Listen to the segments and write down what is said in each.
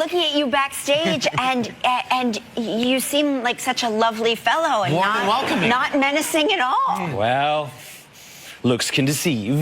looking at you backstage, and you seem like such a lovely fellow, and not menacing at all. Well, looks can deceive.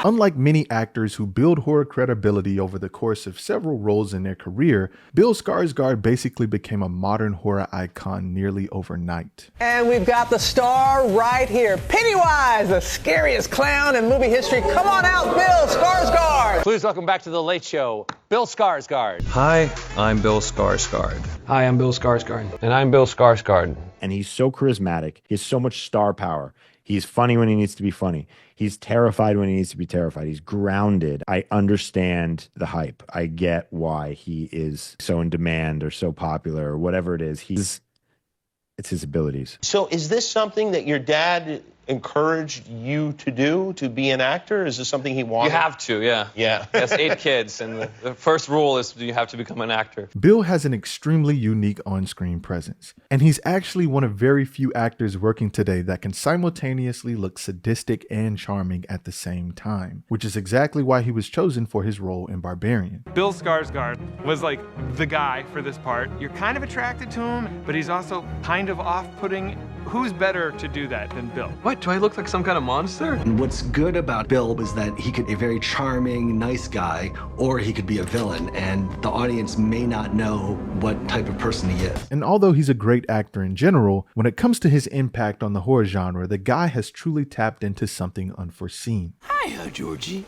Unlike many actors who build horror credibility over the course of several roles in their career, Bill Skarsgård basically became a modern horror icon nearly overnight. And we've got the star right here. Pennywise, the scariest clown in movie history. Come on out, Bill Skarsgård. Please welcome back to The Late Show, Bill Skarsgård. Hi, I'm Bill Skarsgård. Hi, I'm Bill Skarsgård. And I'm Bill Skarsgård. And he's so charismatic. He has so much star power. He's funny when he needs to be funny. He's terrified when he needs to be terrified. He's grounded. I understand the hype. I get why he is so in demand or so popular or whatever it is. It's his abilities. So is this something that your dad encouraged you to do, to be an actor? Is this something he wanted? You have to, yeah. Yeah. He has 8 kids, and the first rule is you have to become an actor. Bill has an extremely unique on-screen presence, and he's actually one of very few actors working today that can simultaneously look sadistic and charming at the same time, which is exactly why he was chosen for his role in Barbarian. Bill Skarsgård was like the guy for this part. You're kind of attracted to him, but he's also kind of off-putting. Who's better to do that than Bill? What, do I look like some kind of monster? And what's good about Bill is that he could be a very charming, nice guy, or he could be a villain, and the audience may not know what type of person he is. And although he's a great actor in general, when it comes to his impact on the horror genre, the guy has truly tapped into something unforeseen. Hiya, Georgie.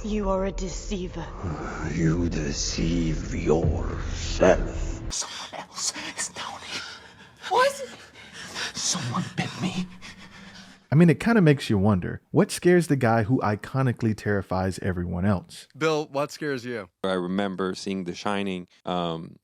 You are a deceiver. You deceive yourself. Someone else is down here. What? Someone bit me. I mean, it kind of makes you wonder, what scares the guy who iconically terrifies everyone else? Bill, what scares you? I remember seeing The Shining,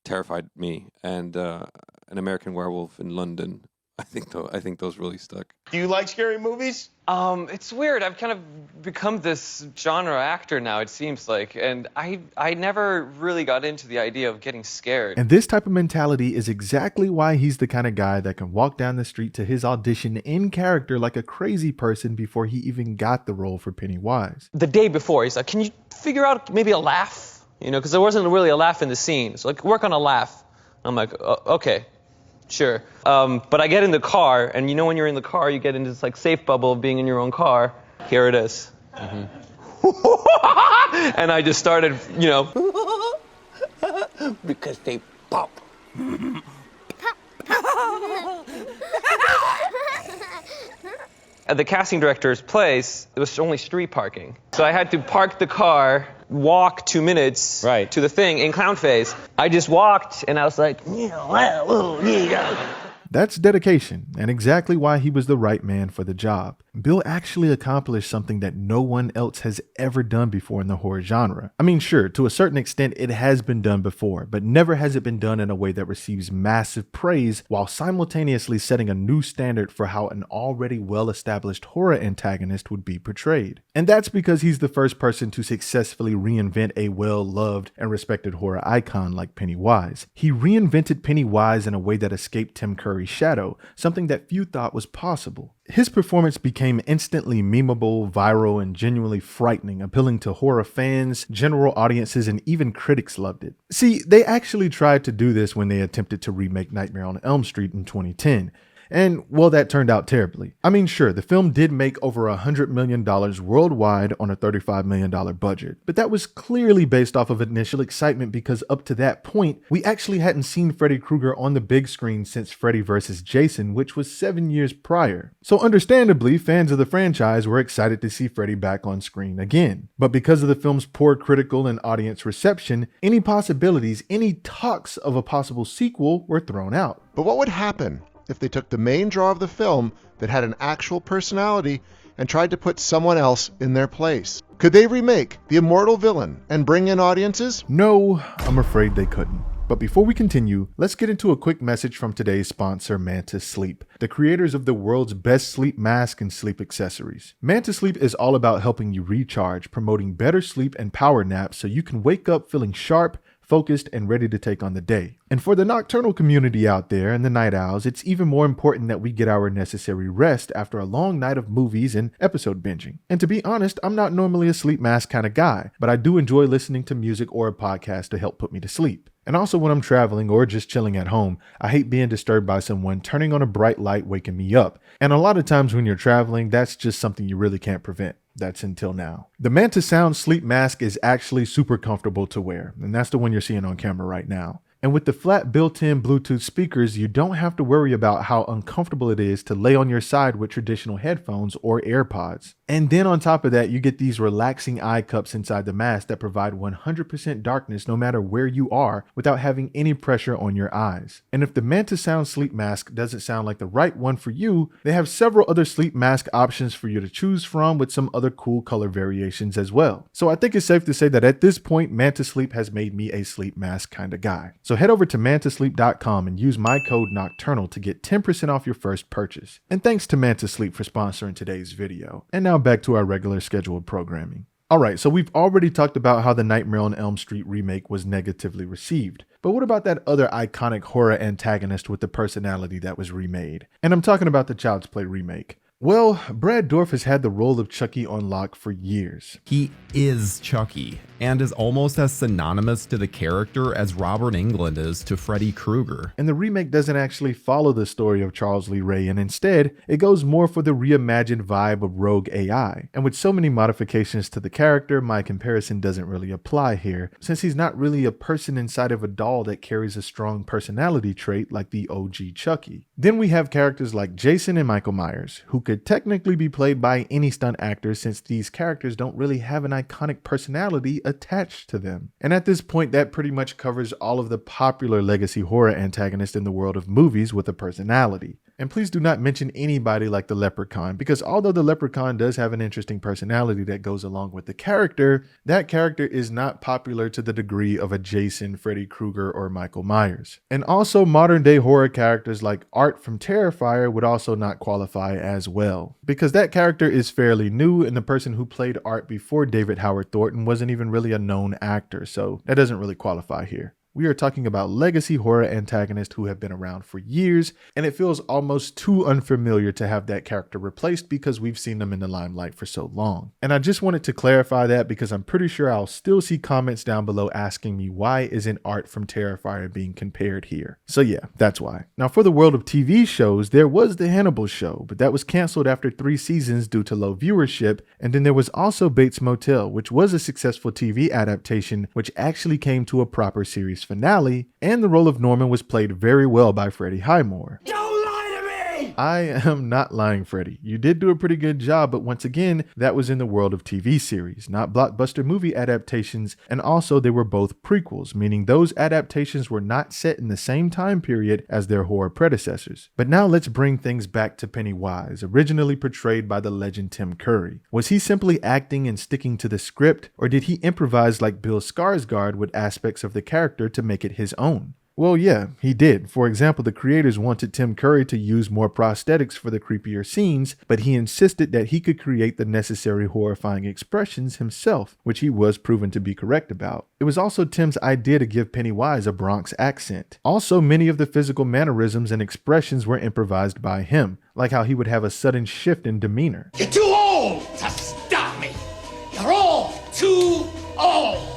terrified me, and An American Werewolf in London. I think those really stuck. Do you like scary movies? It's weird. I've kind of become this genre actor now, it seems like, and I never really got into the idea of getting scared. And this type of mentality is exactly why he's the kind of guy that can walk down the street to his audition in character like a crazy person before he even got the role for Pennywise. The day before, he's like, can you figure out maybe a laugh? You know, because there wasn't really a laugh in the scene. So, like, work on a laugh. I'm like, okay. Sure. But I get in the car, and you know when you're in the car, you get into this like safe bubble of being in your own car. Here it is. Mm-hmm. And I just started, you know. Because they pop. At the casting director's place, there was only street parking. So I had to park the car, walk 2 minutes to the thing in clown face. I just walked, and I was like, That's dedication, and exactly why he was the right man for the job. Bill actually accomplished something that no one else has ever done before in the horror genre. I mean, sure, to a certain extent it has been done before, but never has it been done in a way that receives massive praise while simultaneously setting a new standard for how an already well-established horror antagonist would be portrayed. And that's because he's the first person to successfully reinvent a well-loved and respected horror icon like Pennywise. He reinvented Pennywise in a way that escaped Tim Curry's shadow, something that few thought was possible. His performance became instantly memeable, viral, and genuinely frightening, appealing to horror fans, general audiences, and even critics loved it. See, they actually tried to do this when they attempted to remake Nightmare on Elm Street in 2010. And, well, that turned out terribly. I mean, sure, the film did make over $100 million worldwide on a $35 million budget, but that was clearly based off of initial excitement because up to that point, we actually hadn't seen Freddy Krueger on the big screen since Freddy vs. Jason, which was 7 years prior. So understandably, fans of the franchise were excited to see Freddy back on screen again. But because of the film's poor critical and audience reception, any possibilities, any talks of a possible sequel were thrown out. But what would happen if they took the main draw of the film that had an actual personality and tried to put someone else in their place? Could they remake the immortal villain and bring in audiences? No, I'm afraid they couldn't. But before we continue, let's get into a quick message from today's sponsor, Mantis Sleep, the creators of the world's best sleep mask and sleep accessories. Mantis Sleep is all about helping you recharge, promoting better sleep and power naps so you can wake up feeling sharp, focused and ready to take on the day. And for the nocturnal community out there and the night owls, it's even more important that we get our necessary rest after a long night of movies and episode binging. And to be honest, I'm not normally a sleep mask kind of guy, but I do enjoy listening to music or a podcast to help put me to sleep. And also when I'm traveling or just chilling at home, I hate being disturbed by someone turning on a bright light waking me up. And a lot of times when you're traveling, that's just something you really can't prevent. That's until now. The Manta Sound sleep mask is actually super comfortable to wear, and that's the one you're seeing on camera right now. And with the flat built-in Bluetooth speakers, you don't have to worry about how uncomfortable it is to lay on your side with traditional headphones or AirPods. And then on top of that, you get these relaxing eye cups inside the mask that provide 100% darkness no matter where you are without having any pressure on your eyes. And if the Manta Sound sleep mask doesn't sound like the right one for you, they have several other sleep mask options for you to choose from with some other cool color variations as well. So I think it's safe to say that at this point, Manta Sleep has made me a sleep mask kind of guy. So head over to mantasleep.com and use my code Nocturnal to get 10% off your first purchase. And thanks to Manta Sleep for sponsoring today's video. And now back to our regular scheduled programming. Alright, so we've already talked about how the Nightmare on Elm Street remake was negatively received. But what about that other iconic horror antagonist with the personality that was remade? And I'm talking about the Child's Play remake. Well, Brad Dourif has had the role of Chucky on lock for years. He is Chucky, and is almost as synonymous to the character as Robert Englund is to Freddy Krueger. And the remake doesn't actually follow the story of Charles Lee Ray, and instead, it goes more for the reimagined vibe of Rogue AI. And with so many modifications to the character, my comparison doesn't really apply here, since he's not really a person inside of a doll that carries a strong personality trait like the OG Chucky. Then we have characters like Jason and Michael Myers, who could technically be played by any stunt actor since these characters don't really have an iconic personality attached to them. And at this point, that pretty much covers all of the popular legacy horror antagonists in the world of movies with a personality. And please do not mention anybody like the Leprechaun, because although the Leprechaun does have an interesting personality that goes along with the character, that character is not popular to the degree of a Jason, Freddy Krueger, or Michael Myers. And also modern day horror characters like Art from Terrifier would also not qualify as well, because that character is fairly new and the person who played Art before David Howard Thornton wasn't even really a known actor, so that doesn't really qualify here. We are talking about legacy horror antagonists who have been around for years, and it feels almost too unfamiliar to have that character replaced because we've seen them in the limelight for so long. And I just wanted to clarify that because I'm pretty sure I'll still see comments down below asking me why isn't Art from Terrifier being compared here. So yeah, that's why. Now for the world of TV shows, there was the Hannibal show, but that was canceled after 3 seasons due to low viewership, and then there was also Bates Motel, which was a successful TV adaptation which actually came to a proper series finale, and the role of Norman was played very well by Freddie Highmore. Don't lie to me! I am not lying, Freddie. You did do a pretty good job, but once again, that was in the world of TV series, not blockbuster movie adaptations, and also they were both prequels, meaning those adaptations were not set in the same time period as their horror predecessors. But now let's bring things back to Pennywise, originally portrayed by the legend Tim Curry. Was he simply acting and sticking to the script, or did he improvise like Bill Skarsgård with aspects of the character to make it his own? Well, yeah, he did. For example, the creators wanted Tim Curry to use more prosthetics for the creepier scenes, but he insisted that he could create the necessary horrifying expressions himself, which he was proven to be correct about. It was also Tim's idea to give Pennywise a Bronx accent. Also, many of the physical mannerisms and expressions were improvised by him, like how he would have a sudden shift in demeanor. You're too old to stop me. You're all too old.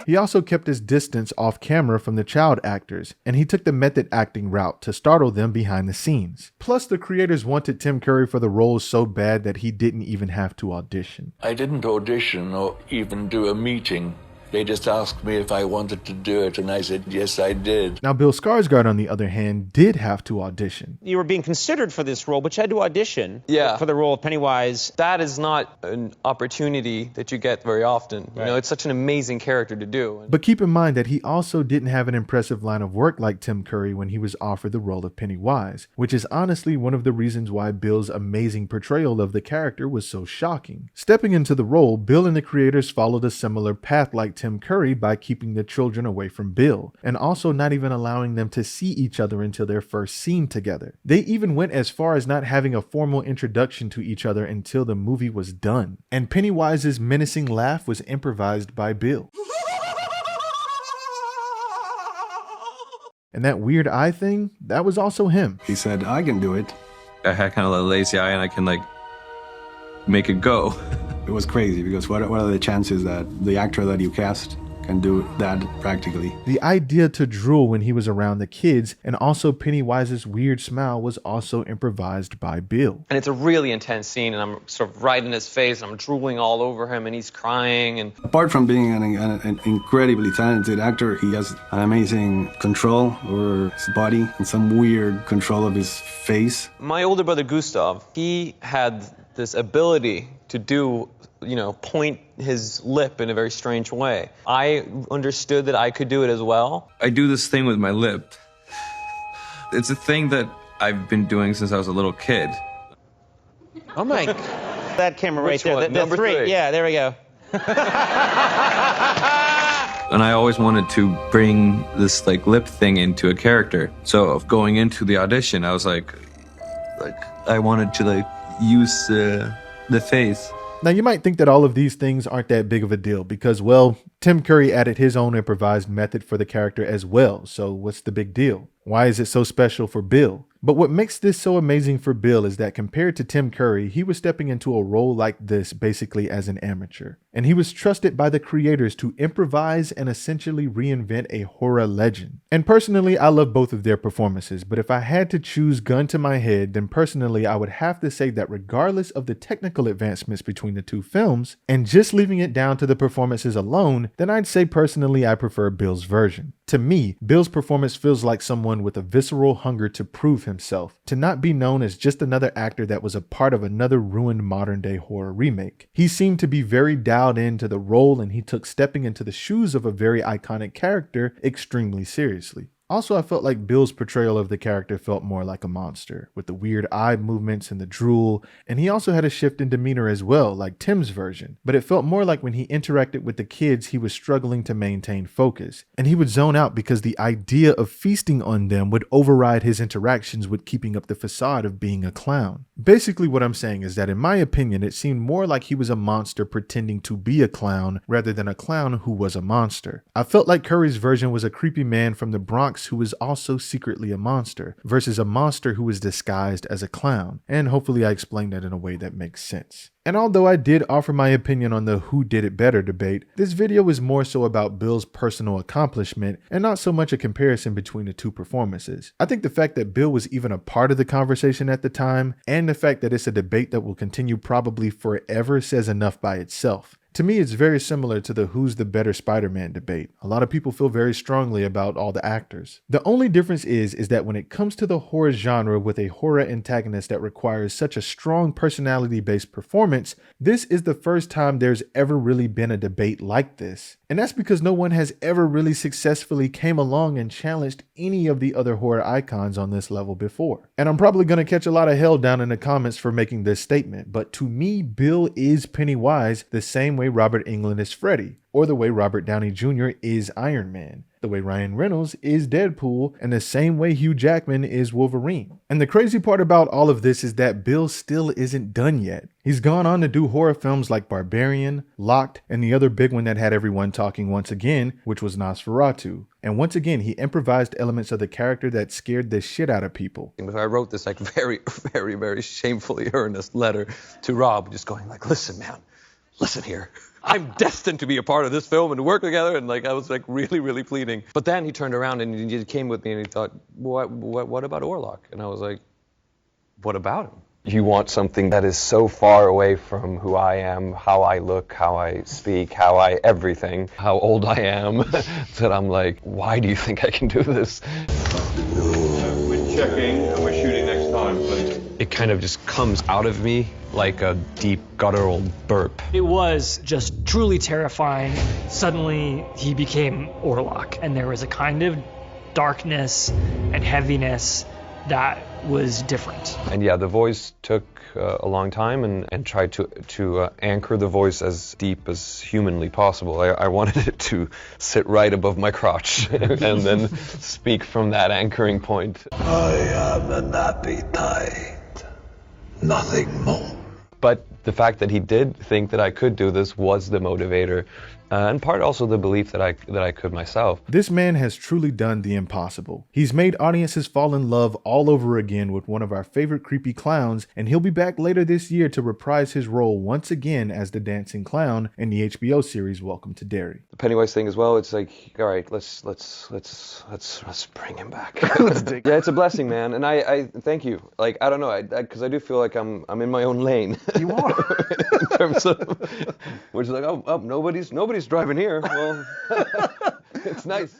He also kept his distance off camera from the child actors, and he took the method acting route to startle them behind the scenes. Plus, the creators wanted Tim Curry for the role so bad that he didn't even have to audition. I didn't audition or even do a meeting. They just asked me if I wanted to do it, and I said, yes, I did. Now, Bill Skarsgård, on the other hand, did have to audition. You were being considered for this role, but you had to audition for the role of Pennywise. That is not an opportunity that you get very often. You know, it's such an amazing character to do. But keep in mind that he also didn't have an impressive line of work like Tim Curry when he was offered the role of Pennywise, which is honestly one of the reasons why Bill's amazing portrayal of the character was so shocking. Stepping into the role, Bill and the creators followed a similar path like Tim Tim Curry by keeping the children away from Bill, and also not even allowing them to see each other until their first scene together. They even went as far as not having a formal introduction to each other until the movie was done. And Pennywise's menacing laugh was improvised by Bill. And that weird eye thing, that was also him. He said, I can do it. I had kind of a lazy eye and I can like make it go. It was crazy because what are the chances that the actor that you cast can do that practically? The idea to drool when he was around the kids and also Pennywise's weird smile was also improvised by Bill. And it's a really intense scene and I'm sort of right in his face and I'm drooling all over him and he's crying. And apart from being an incredibly talented actor, he has an amazing control over his body and some weird control of his face. My older brother Gustav, he had this ability to do, point his lip in a very strange way. I understood that I could do it as well. I do this thing with my lip. It's a thing that I've been doing since I was a little kid. Oh my, that camera right there, the Number three. Yeah, there we go. And I always wanted to bring this like lip thing into a character. So going into the audition, I was like I wanted to use the face. Now you might think that all of these things aren't that big of a deal because, well, Tim Curry added his own improvised method for the character as well, so what's the big deal? Why is it so special for Bill? But what makes this so amazing for Bill is that compared to Tim Curry, he was stepping into a role like this basically as an amateur. And he was trusted by the creators to improvise and essentially reinvent a horror legend. And personally, I love both of their performances, but if I had to choose gun to my head, then personally I would have to say that regardless of the technical advancements between the two films, and just leaving it down to the performances alone, then I'd say personally I prefer Bill's version. To me, Bill's performance feels like someone with a visceral hunger to prove himself, to not be known as just another actor that was a part of another ruined modern day horror remake. He seemed to be very dialed into the role and he took stepping into the shoes of a very iconic character extremely seriously. Also, I felt like Bill's portrayal of the character felt more like a monster, with the weird eye movements and the drool, and he also had a shift in demeanor as well, like Tim's version, but it felt more like when he interacted with the kids he was struggling to maintain focus, and he would zone out because the idea of feasting on them would override his interactions with keeping up the facade of being a clown. Basically what I'm saying is that in my opinion, it seemed more like he was a monster pretending to be a clown rather than a clown who was a monster. I felt like Curry's version was a creepy man from the Bronx who was also secretly a monster versus a monster who was disguised as a clown. And hopefully I explained that in a way that makes sense. And although I did offer my opinion on the who did it better debate, this video is more so about Bill's personal accomplishment and not so much a comparison between the two performances. I think the fact that Bill was even a part of the conversation at the time, and the fact that it's a debate that will continue probably forever says enough by itself. To me, it's very similar to the who's the better Spider-Man debate. A lot of people feel very strongly about all the actors. The only difference is that when it comes to the horror genre with a horror antagonist that requires such a strong personality-based performance, this is the first time there's ever really been a debate like this. And that's because no one has ever really successfully came along and challenged any of the other horror icons on this level before. And I'm probably going to catch a lot of hell down in the comments for making this statement, but to me, Bill is Pennywise the same way Robert Englund is Freddy, or the way Robert Downey Jr. is Iron Man, the way Ryan Reynolds is Deadpool, and the same way Hugh Jackman is Wolverine. And the crazy part about all of this is that Bill still isn't done yet. He's gone on to do horror films like Barbarian, Locked, and the other big one that had everyone talking once again, which was Nosferatu. And once again, he improvised elements of the character that scared the shit out of people. I wrote this very, very, very shamefully earnest letter to Rob, just going like, listen, man, listen here. I'm destined to be a part of this film and to work together. And I was really, really pleading. But then he turned around and he came with me and he thought, what about Orlok? And I was like, what about him? You want something that is so far away from who I am, how I look, how I speak, everything, how old I am, that I'm like, why do you think I can do this? We're checking and we're shooting next time, please. It kind of just comes out of me like a deep guttural burp. It was just truly terrifying. Suddenly he became Orlok, and there was a kind of darkness and heaviness that was different. And yeah, the voice took a long time and tried to anchor the voice as deep as humanly possible. I wanted it to sit right above my crotch and then speak from that anchoring point. I am an appetite, nothing more. But the fact that he did think that I could do this was the motivator, and part also the belief that I could myself. This man has truly done the impossible. He's made audiences fall in love all over again with one of our favorite creepy clowns, and he'll be back later this year to reprise his role once again as the dancing clown in the HBO series Welcome to Derry. The Pennywise thing as well. It's like, all right, let's bring him back. Yeah, it's a blessing, man, and I thank you. Like, I don't know, because I do feel like I'm in my own lane. You are. In terms of, which is like, oh, nobody's driving here. Well, it's nice.